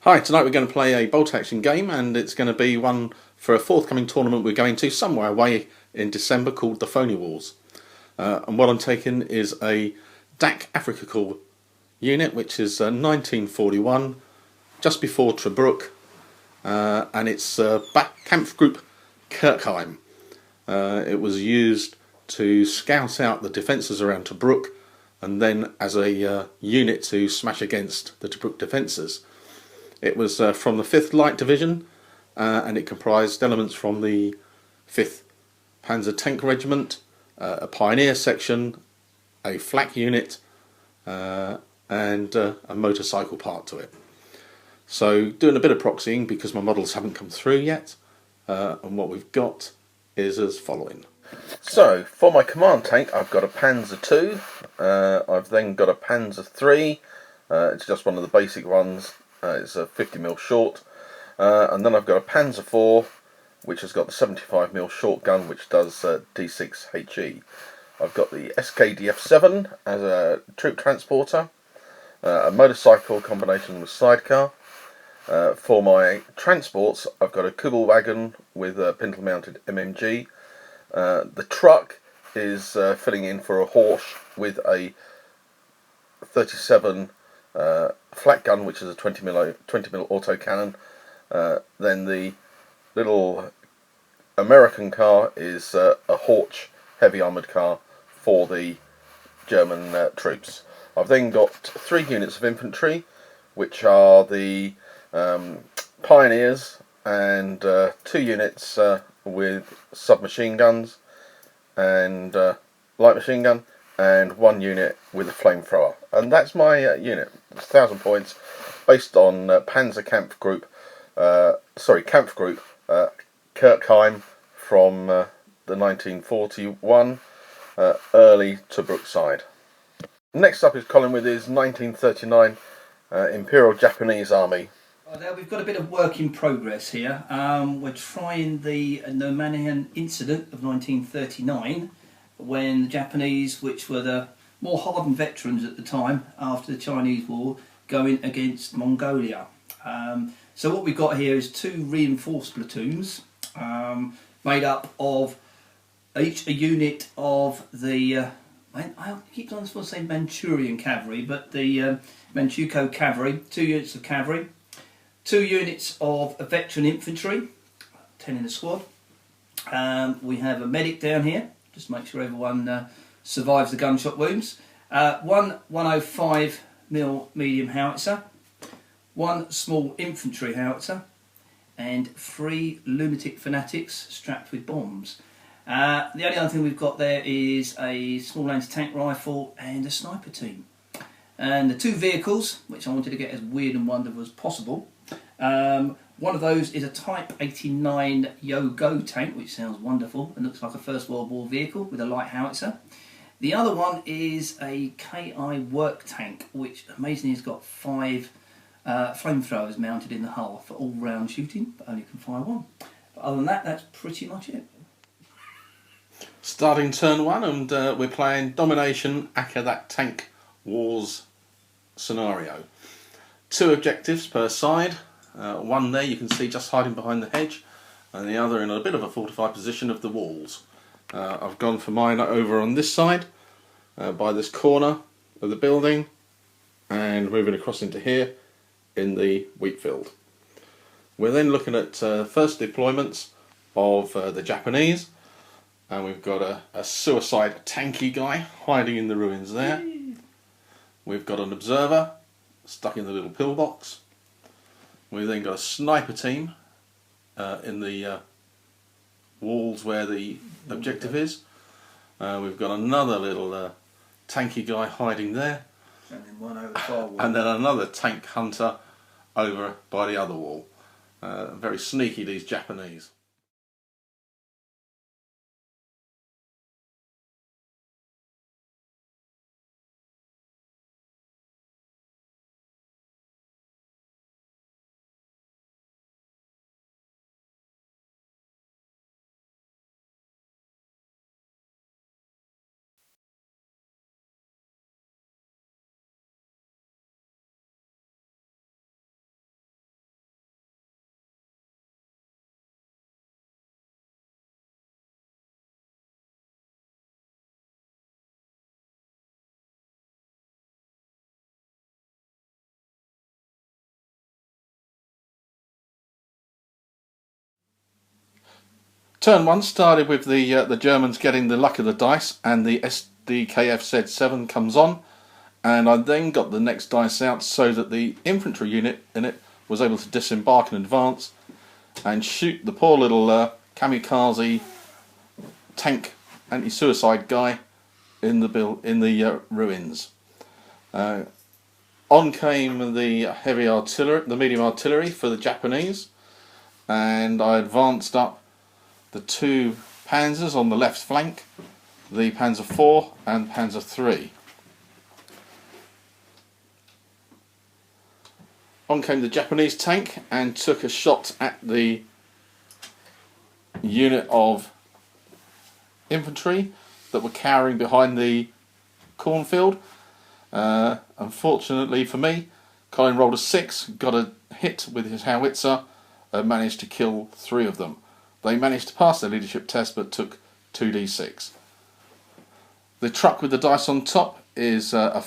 Hi, tonight we're going to play a bolt action game, and it's going to be one for a forthcoming tournament we're going to somewhere away in December called the Phony Wars. And what I'm taking is a DAC Africa Corps unit, which is 1941, just before Tobruk, and it's Kampfgruppe Kirkheim. It was used to scout out the defences around Tobruk, and then as a unit to smash against the Tobruk defences. It was from the 5th Light Division, and it comprised elements from the 5th Panzer Tank Regiment, a Pioneer section, a flak unit, and a motorcycle part to it. So doing a bit of proxying because my models haven't come through yet, and what we've got is as following. So for my command tank I've got a Panzer 2, I've then got a Panzer 3, it's just one of the basic ones. It's a 50mm short, and then I've got a Panzer 4 which has got the 75mm short gun which does D6 HE. I've got the SKDF-7 as a troop transporter, a motorcycle combination with sidecar. For my transports I've got a Kugelwagen with a pintle mounted MMG. The truck is filling in for a horse with a 37 flak gun, which is a 20mm autocannon. Then the little American car is a Horch heavy armoured car for the German troops. I've then got 3 units of infantry, which are the Pioneers, and 2 units with submachine guns and light machine gun, and 1 unit with a flamethrower. And that's my unit. It's 1,000 points, based on Panzer Kampfgruppe Kirkheim from the 1941 early Tobruk side. Next up is Colin with his 1939 Imperial Japanese Army. Now we've got a bit of work in progress here. We're trying the Normannian incident of 1939, when the Japanese, which were the more hardened veterans at the time after the Chinese War, going against Mongolia. So what we've got here is 2 reinforced platoons, made up of each a unit of the I keep on supposed to say Manchurian cavalry, but the Manchukuo cavalry, 2 units of cavalry, 2 units of veteran infantry, 10 in the squad. We have a medic down here, just to make sure everyone survives the gunshot wounds. 1 105mm medium howitzer, 1 small infantry howitzer, and 3 lunatic fanatics strapped with bombs. The only other thing we've got there is a small anti-tank rifle and a sniper team. And the 2 vehicles, which I wanted to get as weird and wonderful as possible. One of those is a Type 89 Yo-Go tank, which sounds wonderful and looks like a First World War vehicle with a light howitzer. The other one is a KI work tank, which amazingly has got 5 flamethrowers mounted in the hull for all-round shooting, but only can fire 1. But other than that, that's pretty much it. Starting turn 1, and we're playing Domination Aka That Tank Wars scenario. 2 objectives per side. 1 there you can see just hiding behind the hedge, and the other in a bit of a fortified position of the walls. I've gone for mine over on this side, by this corner of the building, and moving across into here in the wheat field. We're then looking at first deployments of the Japanese, and we've got a suicide tanky guy hiding in the ruins there. We've got an observer stuck in the little pillbox. We've then got a sniper team in the walls where the objective is. We've got another little tanky guy hiding there. And then 1 over the far wall. And then another tank hunter over by the other wall. Very sneaky, these Japanese. Turn 1 started with the Germans getting the luck of the dice, and the SDKF Z7 comes on, and I then got the next dice out so that the infantry unit in it was able to disembark in advance and shoot the poor little kamikaze tank anti-suicide guy in the ruins. On came the heavy artillery, the medium artillery for the Japanese, and I advanced up the 2 Panzers on the left flank, the Panzer IV and Panzer III. On came the Japanese tank and took a shot at the unit of infantry that were cowering behind the cornfield. Unfortunately for me, Colin rolled a 6, got a hit with his howitzer, and managed to kill 3 of them. They managed to pass their leadership test but took 2d6. The truck with the dice on top is a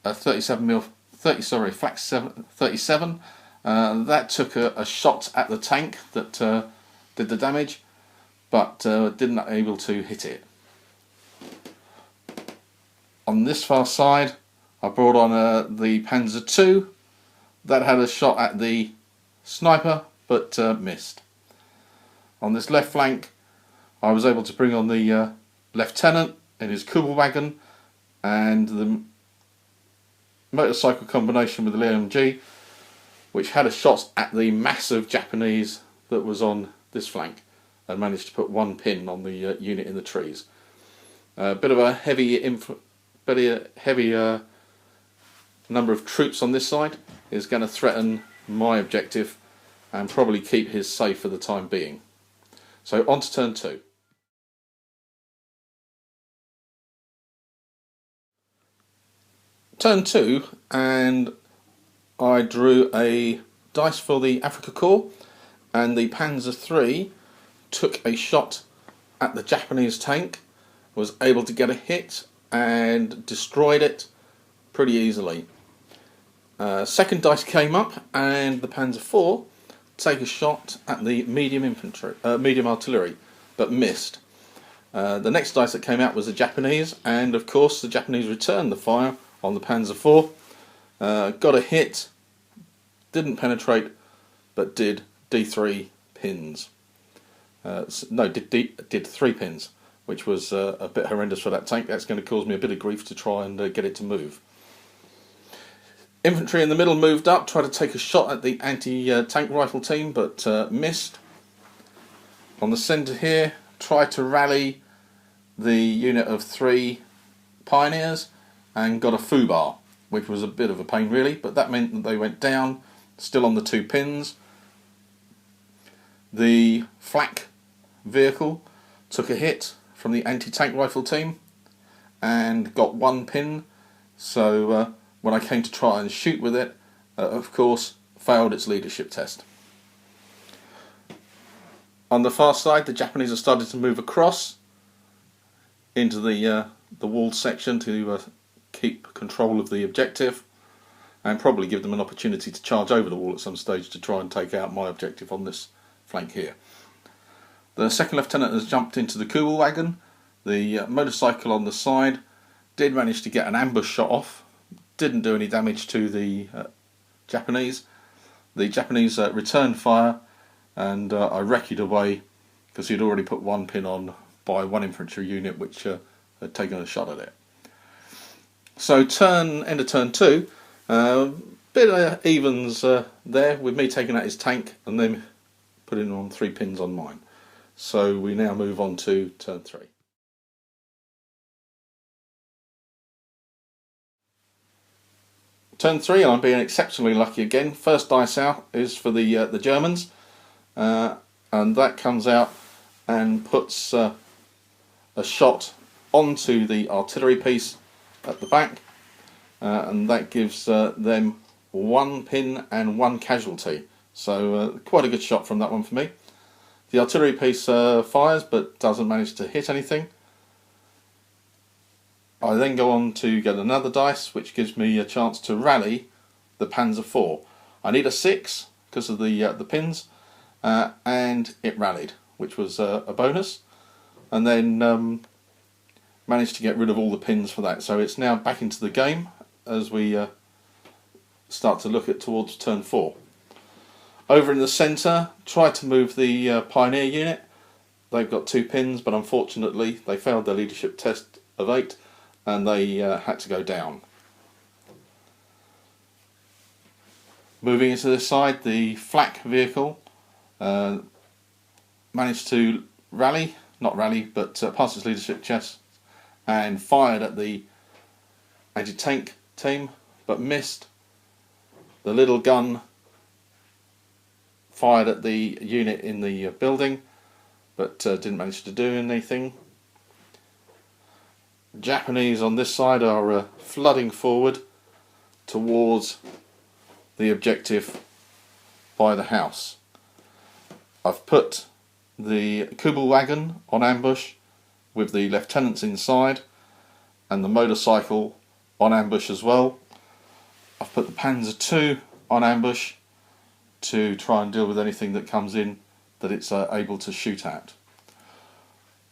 37mm, flak 37. That took a shot at the tank that did the damage, but didn't able to hit it. On this far side, I brought on the Panzer II. That had a shot at the sniper, but missed. On this left flank, I was able to bring on the lieutenant in his Kubelwagen and the motorcycle combination with the LMG, which had a shot at the massive Japanese that was on this flank, and managed to put 1 pin on the unit in the trees. A bit of a heavy number of troops on this side is going to threaten my objective and probably keep his safe for the time being. So on to turn 2. Turn 2, and I drew a dice for the Afrika Korps, and the Panzer III took a shot at the Japanese tank, was able to get a hit and destroyed it pretty easily. Second dice came up, and the Panzer IV take a shot at the medium artillery, but missed. The next dice that came out was the Japanese, and of course the Japanese returned the fire on the Panzer IV. Got a hit, didn't penetrate, but did D3 pins. Did 3 pins, which was a bit horrendous for that tank. That's going to cause me a bit of grief to try and get it to move. Infantry in the middle moved up, tried to take a shot at the anti-tank rifle team, but missed. On the centre here, tried to rally the unit of 3 pioneers and got a foobar, which was a bit of a pain really, but that meant that they went down, still on the 2 pins. The flak vehicle took a hit from the anti-tank rifle team and got 1 pin, so when I came to try and shoot with it, of course, failed its leadership test. On the far side, the Japanese have started to move across into the wall section to keep control of the objective, and probably give them an opportunity to charge over the wall at some stage to try and take out my objective on this flank here. The second lieutenant has jumped into the Kubelwagen. The motorcycle on the side did manage to get an ambush shot off, didn't do any damage to the Japanese. The Japanese returned fire, and I wrecked away because he'd already put 1 pin on by 1 infantry unit which had taken a shot at it. So end of turn 2, bit of evens there, with me taking out his tank and then putting on 3 pins on mine. So we now move on to turn 3. Turn 3, I'm being exceptionally lucky again. First dice out is for the Germans, and that comes out and puts a shot onto the artillery piece at the back, and that gives them 1 pin and 1 casualty. So quite a good shot from that one for me. The artillery piece fires but doesn't manage to hit anything. I then go on to get another dice, which gives me a chance to rally the Panzer IV. I need a 6 because of the pins, and it rallied. which was a bonus, and then managed to get rid of all the pins for that. So it's now back into the game as we start to look at towards turn 4. Over in the centre, tried to move the Pioneer unit. They've got 2 pins, but unfortunately they failed their leadership test of 8 and they had to go down. Moving into this side, the flak vehicle managed to pass its leadership test and fired at the anti-tank team, but missed. The little gun fired at the unit in the building, but didn't manage to do anything. Japanese on this side are flooding forward towards the objective by the house. I've put the Kubel wagon on ambush with the lieutenants inside and the motorcycle on ambush as well. I've put the Panzer II on ambush to try and deal with anything that comes in that it's able to shoot at.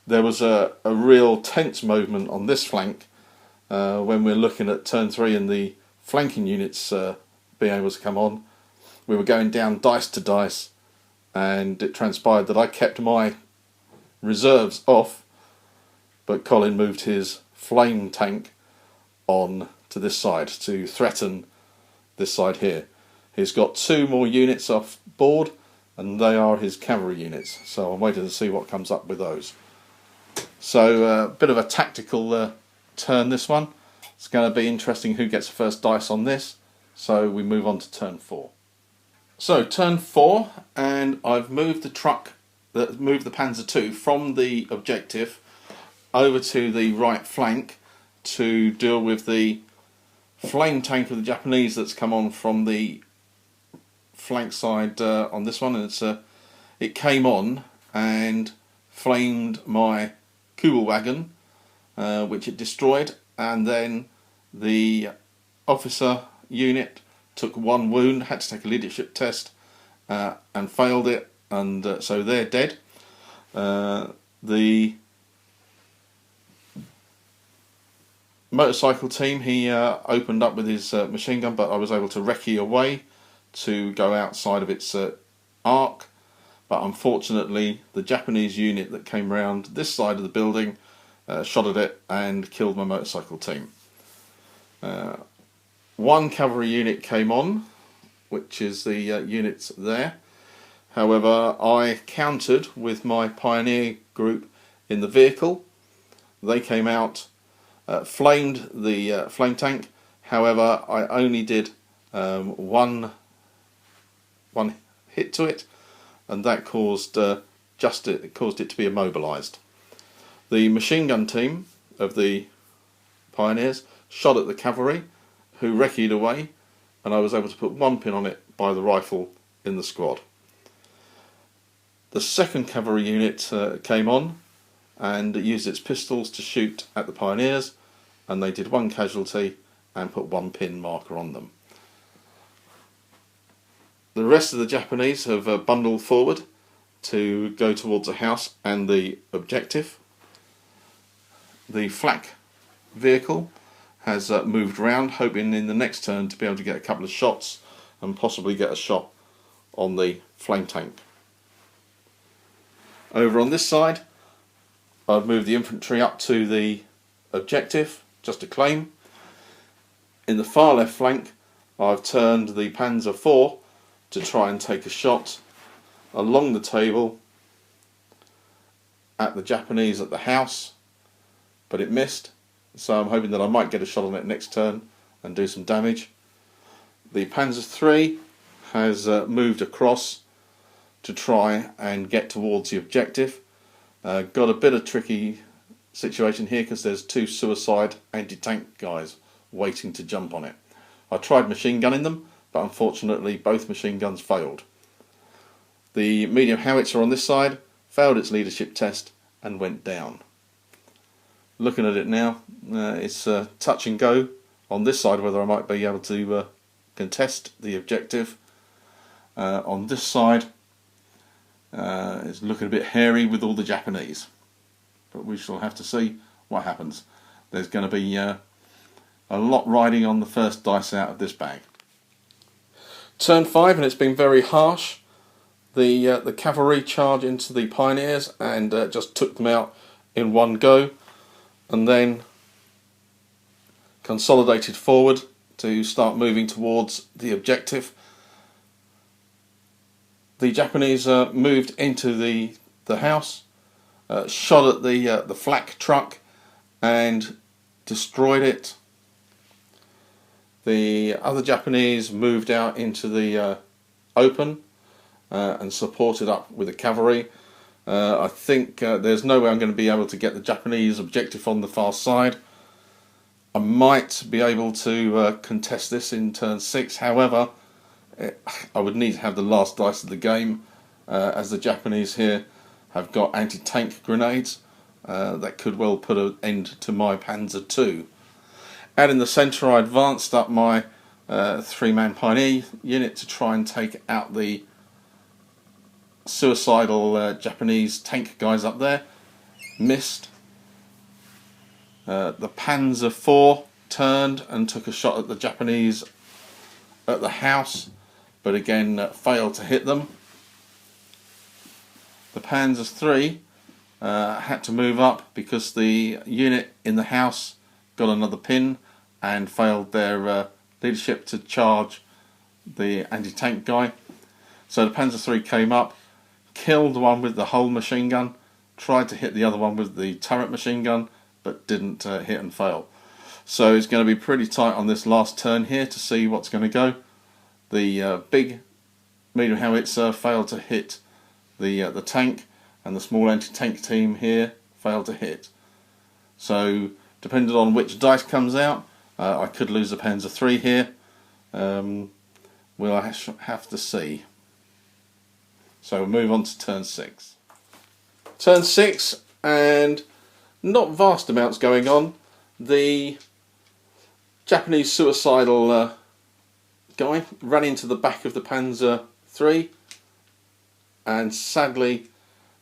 There was a real tense movement on this flank when we're looking at turn 3 and the flanking units being able to come on. We were going down dice to dice, and it transpired that I kept my reserves off, but Colin moved his flame tank on to this side to threaten this side here. He's got 2 more units off board, and they are his cavalry units, so I'm waiting to see what comes up with those. So a bit of a tactical turn this one. It's going to be interesting who gets the first dice on this. So we move on to turn 4. So turn 4, and I've moved the Panzer II from the objective over to the right flank to deal with the flame tank of the Japanese that's come on from the flank side on this one, and it came on and flamed my Kubel wagon, which it destroyed, and then the officer unit took 1 wound, had to take a leadership test and failed it, and so they're dead. The motorcycle team, he opened up with his machine gun, but I was able to recce away to go outside of its arc, but unfortunately the Japanese unit that came round this side of the building shot at it and killed my motorcycle team. 1 cavalry unit came on, which is the units there. However, I countered with my Pioneer group in the vehicle. They came out, flamed the flame tank. However, I only did one hit to it, and that caused it to be immobilised. The machine gun team of the Pioneers shot at the cavalry, who recce'd away, and I was able to put 1 pin on it by the rifle in the squad. The 2nd cavalry unit came on and used its pistols to shoot at the Pioneers, and they did 1 casualty and put 1 pin marker on them. The rest of the Japanese have bundled forward to go towards the house and the objective. The flak vehicle has moved round, hoping in the next turn to be able to get a couple of shots and possibly get a shot on the flame tank. Over on this side, I've moved the infantry up to the objective just to claim. In the far left flank, I've turned the Panzer IV to try and take a shot along the table at the Japanese at the house, but it missed. So I'm hoping that I might get a shot on it next turn and do some damage. The Panzer III has moved across to try and get towards the objective. Got a bit of tricky situation here because there's 2 suicide anti-tank guys waiting to jump on it. I tried machine gunning them, but unfortunately both machine guns failed. The medium howitzer on this side failed its leadership test and went down. Looking at it now, it's touch and go on this side whether I might be able to contest the objective. On this side, It's looking a bit hairy with all the Japanese, but we shall have to see what happens. There's going to be a lot riding on the first dice out of this bag. Turn 5, and it's been very harsh. The cavalry charge into the pioneers and just took them out in one go, and then consolidated forward to start moving towards the objective. The Japanese moved into the house, shot at the flak truck and destroyed it. The other Japanese moved out into the open and supported up with the cavalry. I think there's no way I'm going to be able to get the Japanese objective on the far side. I might be able to contest this in turn 6, however I would need to have the last dice of the game, as the Japanese here have got anti-tank grenades that could well put an end to my Panzer II. Out in the centre I advanced up my 3-man pioneer unit to try and take out the suicidal Japanese tank guys up there. Missed. The Panzer IV turned and took a shot at the Japanese at the house, but again failed to hit them. The Panzer III had to move up because the unit in the house got another pin and failed their leadership to charge the anti-tank guy. So the Panzer III came up, killed the one with the whole machine gun, tried to hit the other one with the turret machine gun, but didn't hit and fail. So it's going to be pretty tight on this last turn here to see what's going to go. The big medium howitzer failed to hit the tank, and the small anti-tank team here failed to hit. So depending on which dice comes out, I could lose the Panzer III here. We'll have to see. So we'll move on to turn 6. Turn 6, and not vast amounts going on. The Japanese suicidal guy ran into the back of the Panzer III and sadly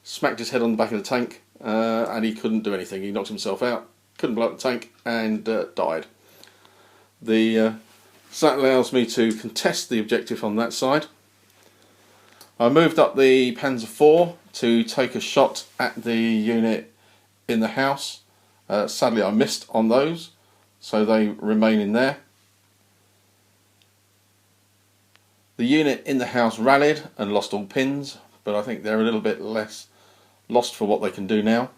smacked his head on the back of the tank, and he couldn't do anything. He knocked himself out, couldn't blow up the tank, and died. So that allows me to contest the objective on that side. I moved up the Panzer IV to take a shot at the unit in the house. Sadly I missed on those, so they remain in there. The unit in the house rallied and lost all pins, but I think they're a little bit less lost for what they can do now.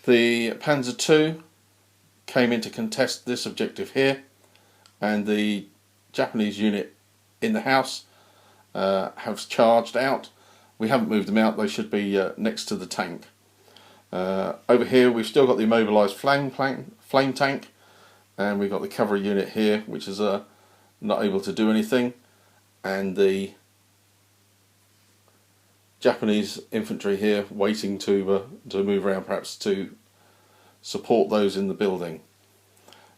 The Panzer II came in to contest this objective here, and the Japanese unit in the house have charged out. We haven't moved them out, they should be next to the tank. Over here we've still got the immobilised flame tank, and we've got the cavalry unit here which is not able to do anything, and the Japanese infantry here waiting to move around, perhaps to support those in the building.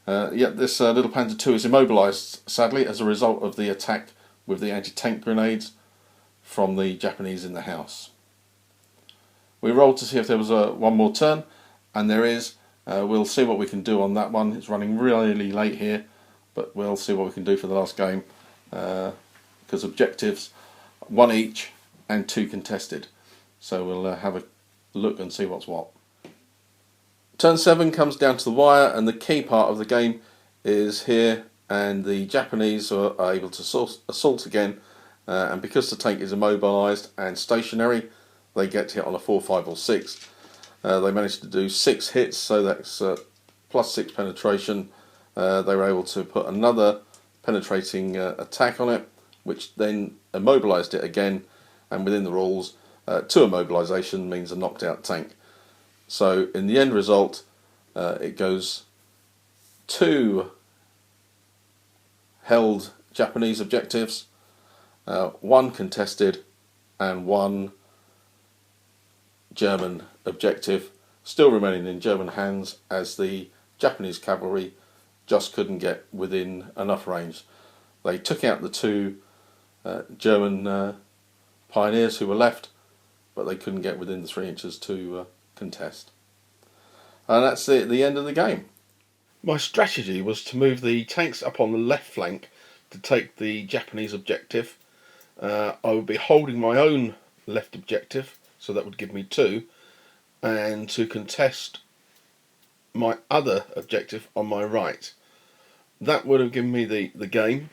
Yet this little Panzer II is immobilised sadly as a result of the attack with the anti-tank grenades from the Japanese in the house. We rolled to see if there was one more turn, and there is. We'll see what we can do on that one. It's running really late here, but we'll see what we can do for the last game, because objectives 1 each and 2 contested. So we'll have a look and see what's what. Turn 7 comes down to the wire, and the key part of the game is here, and the Japanese are able to assault again, and because the tank is immobilised and stationary, they get hit on a 4, 5 or 6. They managed to do 6 hits, so that's plus 6 penetration. They were able to put another penetrating attack on it, which then immobilised it again, and within the rules, 2 immobilisation means a knocked out tank. So in the end result, it goes 2 held Japanese objectives, 1 contested, and 1 German objective, still remaining in German hands, as the Japanese cavalry just couldn't get within enough range. They took out the 2 German pioneers who were left, but they couldn't get within the 3 inches to contest. And that's the end of the game. My strategy was to move the tanks up on the left flank to take the Japanese objective. I would be holding my own left objective, so that would give me 2, and to contest my other objective on my right. That would have given me the game.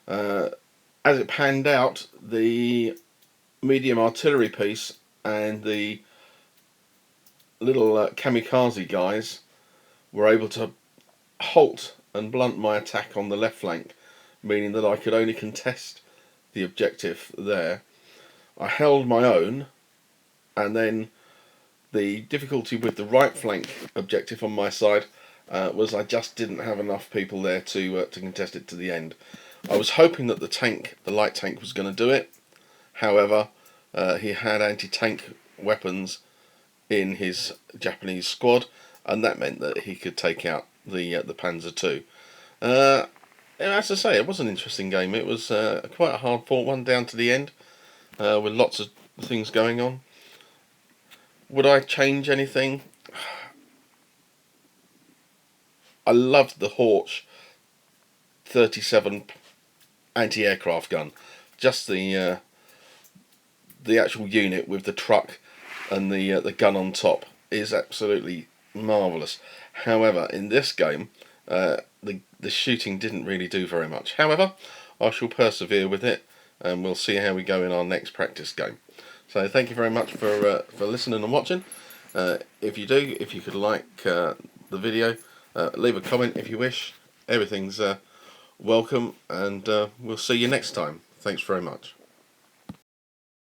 As it panned out, the medium artillery piece and the little kamikaze guys were able to halt and blunt my attack on the left flank, meaning that I could only contest the objective there. I held my own, and then the difficulty with the right flank objective on my side was I just didn't have enough people there to contest it to the end. I was hoping that the light tank was going to do it. However, he had anti-tank weapons in his Japanese squad, and that meant that he could take out the Panzer II. As I say, it was an interesting game. It was quite a hard fought one down to the end, with lots of things going on. Would I change anything? I loved the Horch 37 anti-aircraft gun. Just the actual unit with the truck and the gun on top is absolutely marvellous. However, in this game, the shooting didn't really do very much. However, I shall persevere with it, and we'll see how we go in our next practice game. So thank you very much for listening and watching. If you could like the video, leave a comment if you wish. Everything's welcome, and we'll see you next time. Thanks very much.